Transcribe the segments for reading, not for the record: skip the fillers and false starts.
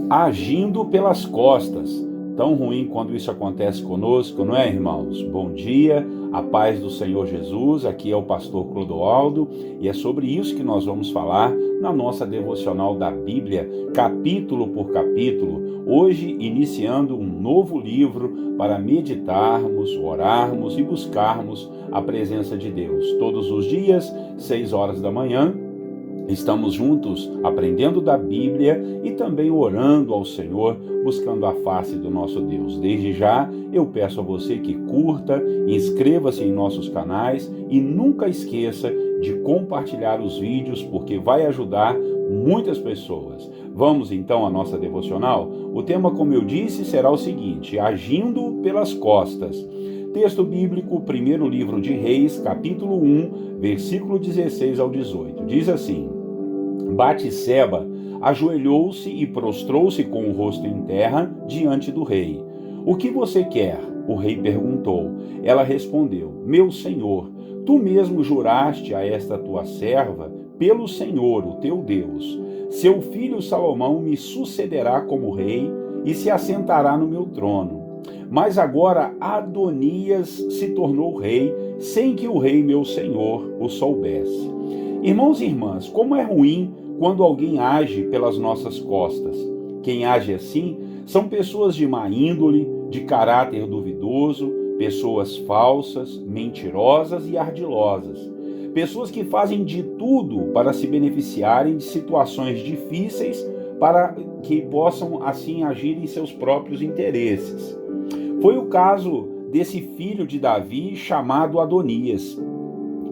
Agindo pelas costas. Tão ruim quando isso acontece conosco, não é, irmãos? Bom dia, a paz do Senhor Jesus. Aqui é o pastor Clodoaldo e é sobre isso que nós vamos falar na nossa devocional da Bíblia, capítulo por capítulo. Hoje, iniciando um novo livro para meditarmos, orarmos e buscarmos a presença de Deus. Todos os dias, 6 horas da manhã, estamos juntos aprendendo da Bíblia e também orando ao Senhor, buscando a face do nosso Deus. Desde já, eu peço a você que curta, inscreva-se em nossos canais e nunca esqueça de compartilhar os vídeos, porque vai ajudar muitas pessoas. Vamos então à nossa devocional? O tema, como eu disse, será o seguinte: agindo pelas costas. Texto bíblico, primeiro livro de Reis, capítulo 1, versículo 16 ao 18. Diz assim: Batseba ajoelhou-se e prostrou-se com o rosto em terra diante do rei. O que você quer? O rei perguntou. Ela respondeu: Meu senhor, tu mesmo juraste a esta tua serva, pelo Senhor, o teu Deus, seu filho Salomão me sucederá como rei e se assentará no meu trono. Mas agora Adonias se tornou rei, sem que o rei, meu senhor, o soubesse. Irmãos e irmãs, como é ruim quando alguém age pelas nossas costas. Quem age assim são pessoas de má índole, de caráter duvidoso, pessoas falsas, mentirosas e ardilosas. Pessoas que fazem de tudo para se beneficiarem de situações difíceis para que possam assim agir em seus próprios interesses. Foi o caso desse filho de Davi chamado Adonias.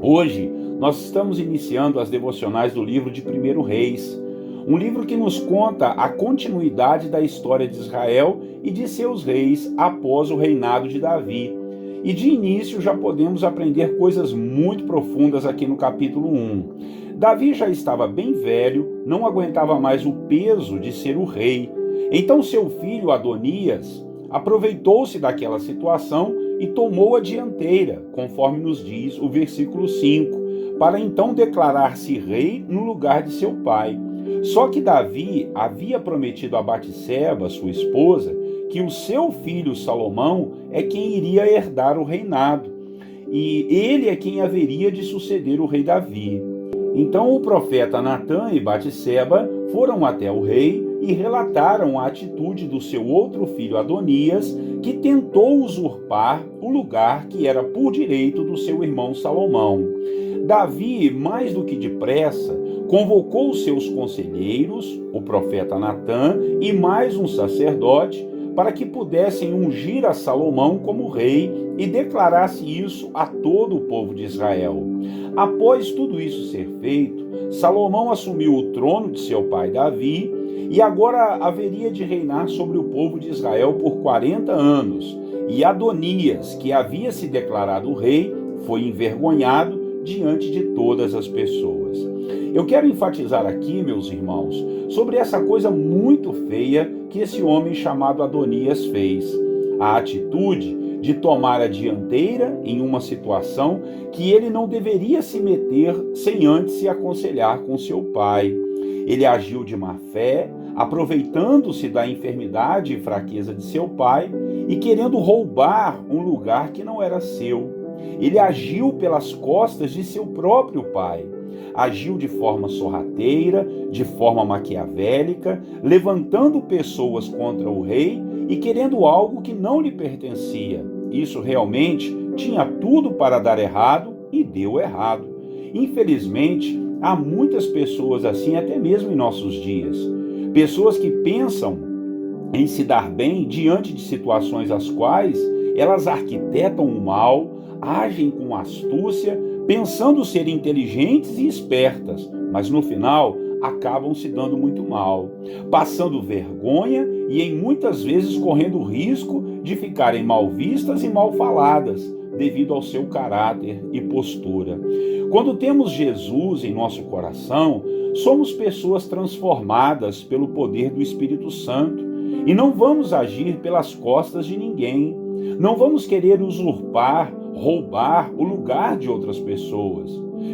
Hoje, nós estamos iniciando as devocionais do livro de 1 Reis, um livro que nos conta a continuidade da história de Israel e de seus reis após o reinado de Davi. E de início já podemos aprender coisas muito profundas aqui no capítulo 1. Davi já estava bem velho, não aguentava mais o peso de ser o rei. Então seu filho Adonias aproveitou-se daquela situação e tomou a dianteira, conforme nos diz o versículo 5, para então declarar-se rei no lugar de seu pai. Só que Davi havia prometido a Batseba, sua esposa, que o seu filho Salomão é quem iria herdar o reinado, e ele é quem haveria de suceder o rei Davi. Então o profeta Natã e Batseba foram até o rei e relataram a atitude do seu outro filho Adonias, que tentou usurpar o lugar que era por direito do seu irmão Salomão. Davi, mais do que depressa, convocou os seus conselheiros, o profeta Natã e mais um sacerdote, para que pudessem ungir a Salomão como rei e declarasse isso a todo o povo de Israel. Após tudo isso ser feito, Salomão assumiu o trono de seu pai Davi e agora haveria de reinar sobre o povo de Israel por 40 anos. E Adonias, que havia se declarado rei, foi envergonhado diante de todas as pessoas. Eu quero enfatizar aqui, meus irmãos, sobre essa coisa muito feia que esse homem chamado Adonias fez. A atitude de tomar a dianteira em uma situação que ele não deveria se meter sem antes se aconselhar com seu pai. Ele agiu de má fé, aproveitando-se da enfermidade e fraqueza de seu pai e querendo roubar um lugar que não era seu. Ele agiu pelas costas de seu próprio pai. Agiu de forma sorrateira, de forma maquiavélica, levantando pessoas contra o rei e querendo algo que não lhe pertencia. Isso realmente tinha tudo para dar errado e deu errado. Infelizmente, há muitas pessoas assim até mesmo em nossos dias. Pessoas que pensam em se dar bem diante de situações as quais elas arquitetam o mal, agem com astúcia, pensando ser inteligentes e espertas, mas no final acabam se dando muito mal, passando vergonha e em muitas vezes correndo o risco de ficarem mal vistas e mal faladas, devido ao seu caráter e postura. Quando temos Jesus em nosso coração, somos pessoas transformadas pelo poder do Espírito Santo e não vamos agir pelas costas de ninguém. Não vamos querer usurpar, roubar o lugar de outras pessoas.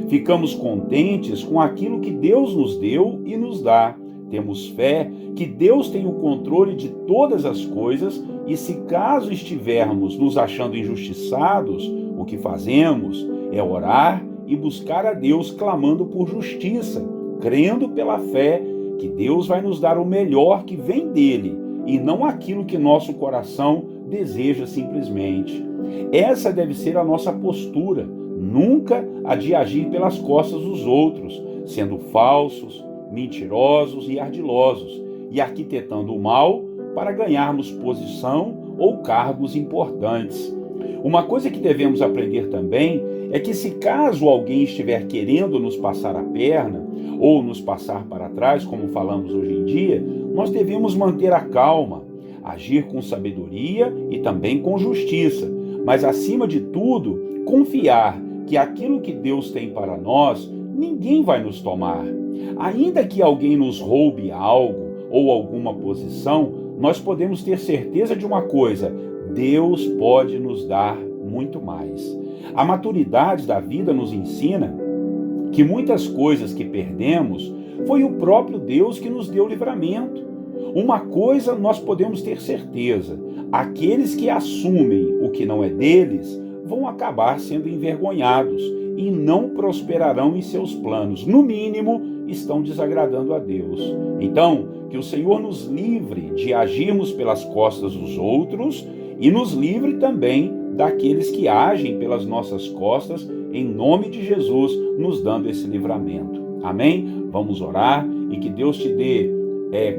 Ficamos contentes com aquilo que Deus nos deu e nos dá. temos fé que Deus tem o controle de todas as coisas e se caso estivermos nos achando injustiçados, o que fazemos é orar e buscar a Deus clamando por justiça, crendo pela fé que Deus vai nos dar o melhor que vem dele e não aquilo que nosso coração deseja simplesmente. Essa deve ser a nossa postura, nunca a de agir pelas costas dos outros, sendo falsos, mentirosos e ardilosos, e arquitetando o mal para ganharmos posição ou cargos importantes. Uma coisa que devemos aprender também é que se caso alguém estiver querendo nos passar a perna ou nos passar para trás, como falamos hoje em dia, nós devemos manter a calma, agir com sabedoria e também com justiça, mas acima de tudo, confiar que aquilo que Deus tem para nós, ninguém vai nos tomar. Ainda que alguém nos roube algo ou alguma posição, nós podemos ter certeza de uma coisa: Deus pode nos dar muito mais. A maturidade da vida nos ensina que muitas coisas que perdemos foi o próprio Deus que nos deu livramento. Uma coisa nós podemos ter certeza: aqueles que assumem o que não é deles vão acabar sendo envergonhados e não prosperarão em seus planos. No mínimo, estão desagradando a Deus. Então, que o Senhor nos livre de agirmos pelas costas dos outros e nos livre também daqueles que agem pelas nossas costas, em nome de Jesus, nos dando esse livramento. Amém? Vamos orar e que Deus te dê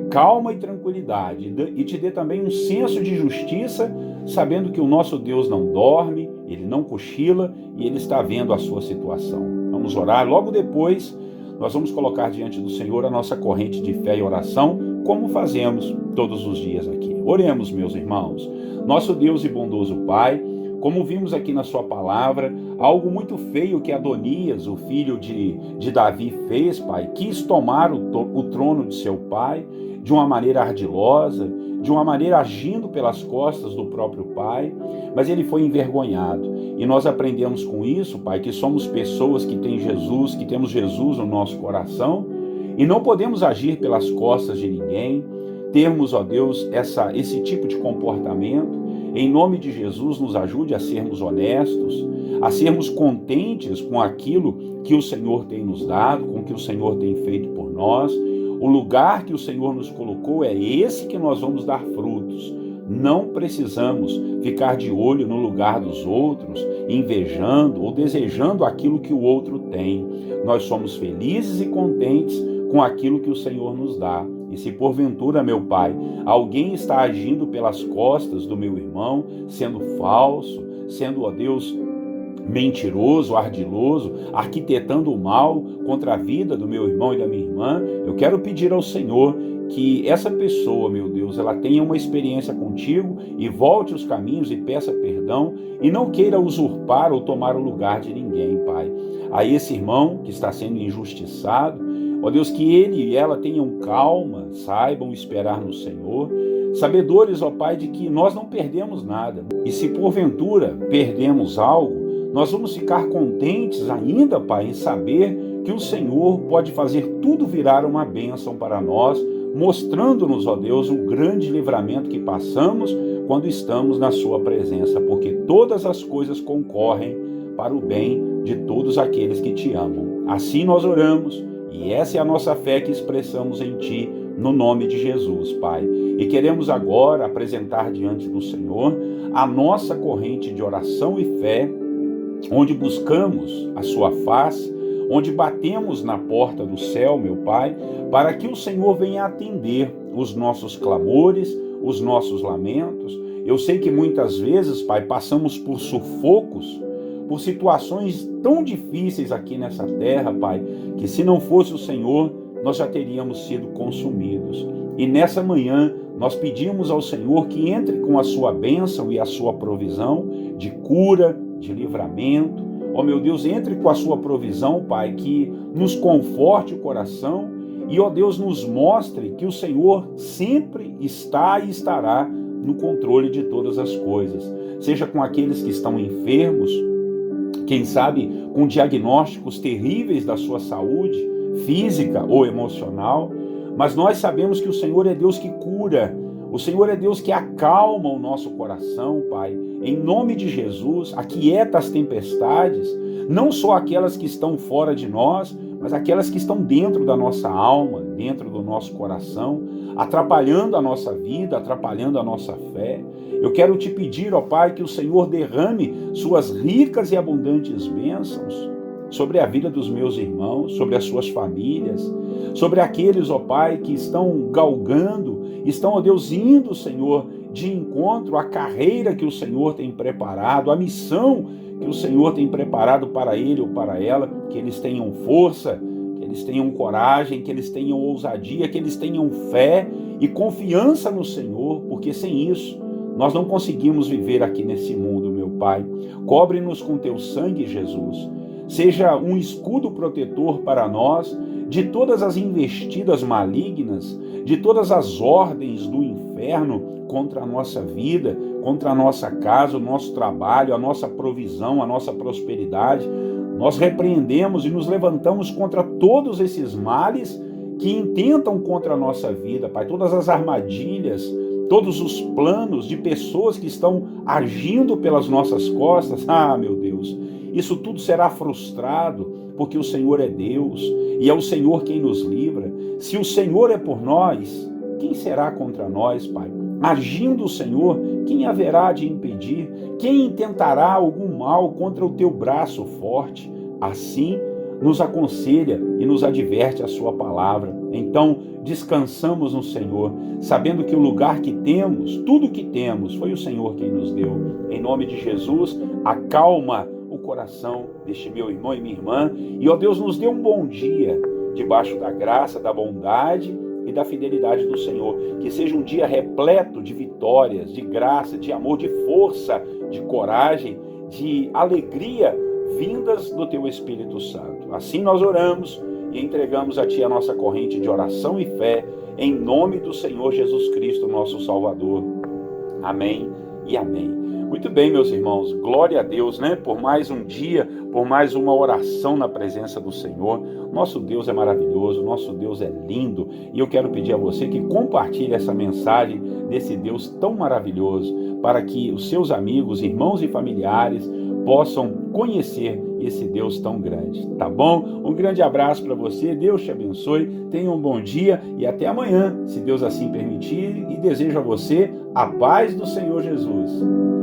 calma e tranquilidade e te dê também um senso de justiça, sabendo que o nosso Deus não dorme, Ele não cochila e Ele está vendo a sua situação. Vamos orar. Logo depois, nós vamos colocar diante do Senhor a nossa corrente de fé e oração, como fazemos todos os dias aqui. Oremos, meus irmãos. Nosso Deus e bondoso Pai, como vimos aqui na sua palavra, algo muito feio que Adonias, o filho de Davi, fez, Pai, quis tomar o trono de seu pai de uma maneira ardilosa, de uma maneira agindo pelas costas do próprio pai, mas ele foi envergonhado. E nós aprendemos com isso, Pai, que somos pessoas que têm Jesus, que temos Jesus no nosso coração e não podemos agir pelas costas de ninguém, termos, ó Deus, esse tipo de comportamento. Em nome de Jesus, nos ajude a sermos honestos, a sermos contentes com aquilo que o Senhor tem nos dado, com o que o Senhor tem feito por nós. O lugar que o Senhor nos colocou é esse que nós vamos dar frutos. Não precisamos ficar de olho no lugar dos outros, invejando ou desejando aquilo que o outro tem. Nós somos felizes e contentes com aquilo que o Senhor nos dá. E se porventura, meu Pai, alguém está agindo pelas costas do meu irmão, sendo falso, sendo, ó Deus, mentiroso, ardiloso, arquitetando o mal contra a vida do meu irmão e da minha irmã, eu quero pedir ao Senhor que essa pessoa, meu Deus, ela tenha uma experiência contigo e volte os caminhos e peça perdão e não queira usurpar ou tomar o lugar de ninguém, Pai. A esse irmão que está sendo injustiçado, ó Deus, que ele e ela tenham calma, saibam esperar no Senhor, sabedores, ó Pai, de que nós não perdemos nada. E se porventura perdemos algo, nós vamos ficar contentes ainda, Pai, em saber que o Senhor pode fazer tudo virar uma bênção para nós, mostrando-nos, ó Deus, o grande livramento que passamos quando estamos na sua presença, porque todas as coisas concorrem para o bem de todos aqueles que te amam. Assim nós oramos, e essa é a nossa fé que expressamos em Ti, no nome de Jesus, Pai. E queremos agora apresentar diante do Senhor a nossa corrente de oração e fé, onde buscamos a sua face, onde batemos na porta do céu, meu Pai, para que o Senhor venha atender os nossos clamores, os nossos lamentos. Eu sei que muitas vezes, Pai, passamos por sufocos, por situações tão difíceis aqui nessa terra, Pai, que se não fosse o Senhor, nós já teríamos sido consumidos. E nessa manhã, nós pedimos ao Senhor que entre com a sua bênção e a sua provisão de cura, de livramento. Ó meu Deus, entre com a sua provisão, Pai, que nos conforte o coração e, ó Deus, nos mostre que o Senhor sempre está e estará no controle de todas as coisas. Seja com aqueles que estão enfermos, quem sabe com diagnósticos terríveis da sua saúde, física ou emocional, mas nós sabemos que o Senhor é Deus que cura. O Senhor é Deus que acalma o nosso coração, Pai. Em nome de Jesus, aquieta as tempestades, não só aquelas que estão fora de nós, mas aquelas que estão dentro da nossa alma, dentro do nosso coração, atrapalhando a nossa vida, atrapalhando a nossa fé. Eu quero te pedir, ó Pai, que o Senhor derrame suas ricas e abundantes bênçãos sobre a vida dos meus irmãos, sobre as suas famílias, sobre aqueles, ó Pai, que estão galgando, estão, ó Deus, indo, Senhor, de encontro à carreira que o Senhor tem preparado, à missão que o Senhor tem preparado para ele ou para ela, que eles tenham força, que eles tenham coragem, que eles tenham ousadia, que eles tenham fé e confiança no Senhor, porque sem isso nós não conseguimos viver aqui nesse mundo, meu Pai. Cobre-nos com teu sangue, Jesus. Seja um escudo protetor para nós de todas as investidas malignas, de todas as ordens do inferno contra a nossa vida, contra a nossa casa, o nosso trabalho, a nossa provisão, a nossa prosperidade. Nós repreendemos e nos levantamos contra todos esses males que intentam contra a nossa vida, Pai, todas as armadilhas, todos os planos de pessoas que estão agindo pelas nossas costas. Ah, meu Deus, isso tudo será frustrado, porque o Senhor é Deus e é o Senhor quem nos livra. Se o Senhor é por nós, quem será contra nós, Pai? Agindo o Senhor, quem haverá de impedir? Quem intentará algum mal contra o teu braço forte? Assim nos aconselha e nos adverte a sua palavra. Então, descansamos no Senhor, sabendo que o lugar que temos, tudo que temos, foi o Senhor quem nos deu. Em nome de Jesus, acalma o coração deste meu irmão e minha irmã, e, ó Deus, nos dê um bom dia, debaixo da graça, da bondade e da fidelidade do Senhor. Que seja um dia repleto de vitórias, de graça, de amor, de força, de coragem, de alegria, vindas do teu Espírito Santo. Assim nós oramos e entregamos a ti a nossa corrente de oração e fé, em nome do Senhor Jesus Cristo, nosso Salvador. Amém e amém. Muito bem, meus irmãos, glória a Deus, né? Por mais um dia, por mais uma oração na presença do Senhor. Nosso Deus é maravilhoso, nosso Deus é lindo, e eu quero pedir a você que compartilhe essa mensagem desse Deus tão maravilhoso, para que os seus amigos, irmãos e familiares possam conhecer esse Deus tão grande, tá bom? Um grande abraço para você, Deus te abençoe, tenha um bom dia e até amanhã, se Deus assim permitir, e desejo a você a paz do Senhor Jesus.